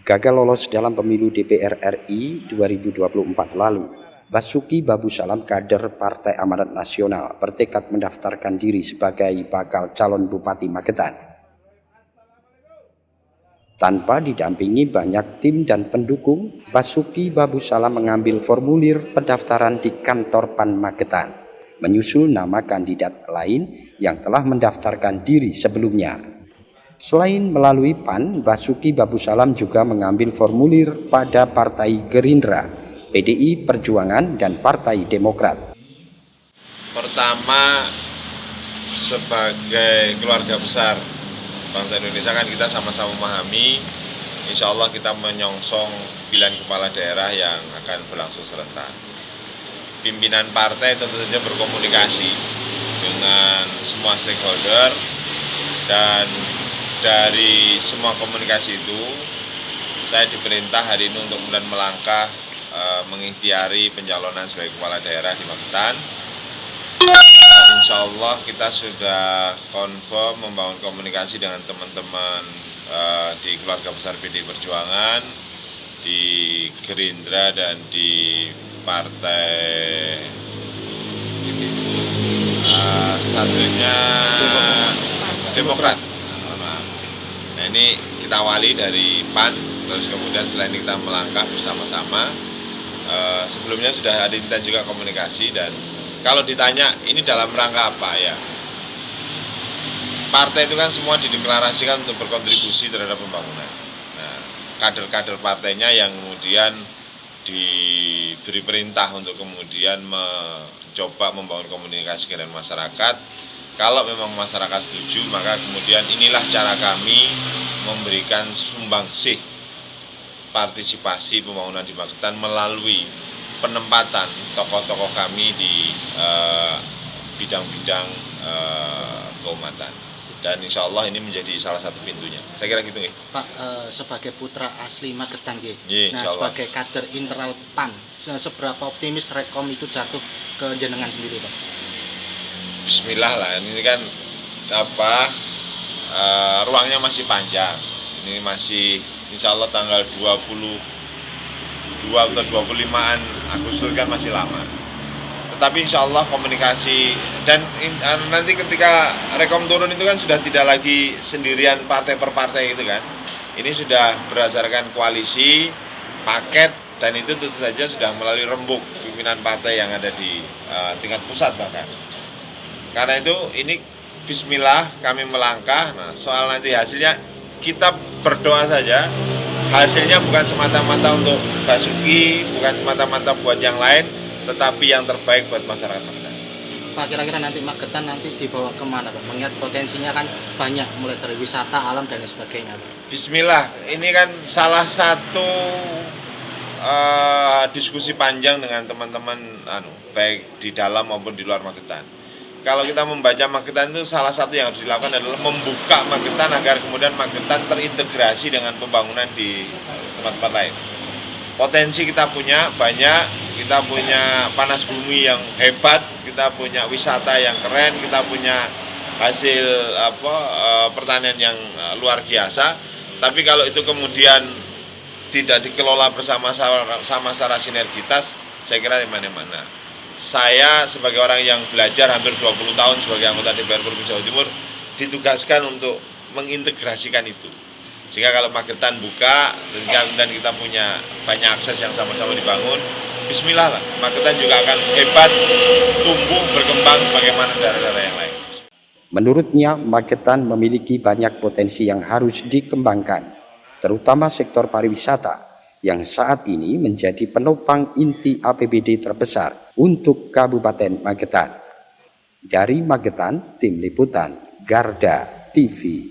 Gagal lolos dalam pemilu DPR RI 2024 lalu, Basuki Babusalam, kader Partai Amanat Nasional, bertekad mendaftarkan diri sebagai bakal calon Bupati Magetan. Tanpa didampingi banyak tim dan pendukung, Basuki Babusalam mengambil formulir pendaftaran di kantor PAN Magetan, menyusul nama kandidat lain yang telah mendaftarkan diri sebelumnya. Selain melalui PAN, Basuki Babusalam juga mengambil formulir pada Partai Gerindra, PDI Perjuangan, dan Partai Demokrat. Pertama, sebagai keluarga besar bangsa Indonesia kan kita sama-sama memahami, insya Allah kita menyongsong pilihan kepala daerah yang akan berlangsung serentak. Pimpinan partai tentu saja berkomunikasi dengan semua stakeholder, dan dari semua komunikasi itu saya diperintah hari ini untuk kemudian melangkah mengikhtiari pencalonan sebagai kepala daerah di Magetan. Insya Allah kita sudah confirm membangun komunikasi dengan teman-teman di keluarga besar PDI Perjuangan, di Gerindra, dan di Partai satunya Demokrat. Nah, ini kita awali dari PAN, terus kemudian setelah ini kita melangkah bersama-sama. Sebelumnya sudah ada kita juga komunikasi, dan kalau ditanya ini dalam rangka apa ya, partai itu kan semua dideklarasikan untuk berkontribusi terhadap pembangunan. Nah, kader-kader partainya yang kemudian diberi perintah untuk kemudian mencoba membangun komunikasi dengan masyarakat. Kalau memang masyarakat setuju, maka kemudian inilah cara kami memberikan sumbangsih partisipasi pembangunan di Magetan melalui penempatan tokoh-tokoh kami di bidang-bidang keumatan. Dan insya Allah ini menjadi salah satu pintunya. Saya kira gitu nih. Pak, sebagai putra asli Magetan, nah sebagai kader internal PAN, seberapa optimis Rekom itu jatuh ke jenengan sendiri, Pak? Bismillah lah, ini kan ruangnya masih panjang. Ini masih insya Allah tanggal 22 atau 25-an Agustus kan masih lama. Tetapi insya Allah komunikasi, dan nanti ketika Rekom turun itu kan sudah tidak lagi sendirian partai per partai itu kan. Ini sudah berdasarkan koalisi, paket, dan itu tentu saja sudah melalui rembuk pimpinan partai yang ada di tingkat pusat bahkan. Karena itu ini bismillah kami melangkah. Nah, soal nanti hasilnya kita berdoa saja. Hasilnya bukan semata-mata untuk Basuki, bukan semata-mata buat yang lain, tetapi yang terbaik buat masyarakat Magetan. Pak, kira-kira nanti Magetan nanti dibawa kemana, Pak? Mengingat potensinya kan banyak, mulai dari wisata, alam, dan sebagainya, Pak. Bismillah, ini kan salah satu diskusi panjang dengan teman-teman baik di dalam maupun di luar Magetan. Kalau kita membaca Magetan itu salah satu yang harus dilakukan adalah membuka Magetan agar kemudian Magetan terintegrasi dengan pembangunan di tempat-tempat lain. Potensi kita punya banyak, kita punya panas bumi yang hebat, kita punya wisata yang keren, kita punya hasil pertanian yang luar biasa. Tapi kalau itu kemudian tidak dikelola bersama-sama secara sinergitas, saya kira di mana-mana. Saya sebagai orang yang belajar hampir 20 tahun sebagai anggota DPR Provinsi Jawa Timur ditugaskan untuk mengintegrasikan itu. Sehingga kalau Magetan buka dan kita punya banyak akses yang sama-sama dibangun, bismillah lah, Magetan juga akan hebat, tumbuh, berkembang sebagaimana daerah-daerah yang lain. Menurutnya, Magetan memiliki banyak potensi yang harus dikembangkan, terutama sektor pariwisata yang saat ini menjadi penopang inti APBD terbesar untuk Kabupaten Magetan. Dari Magetan, Tim Liputan Garda TV.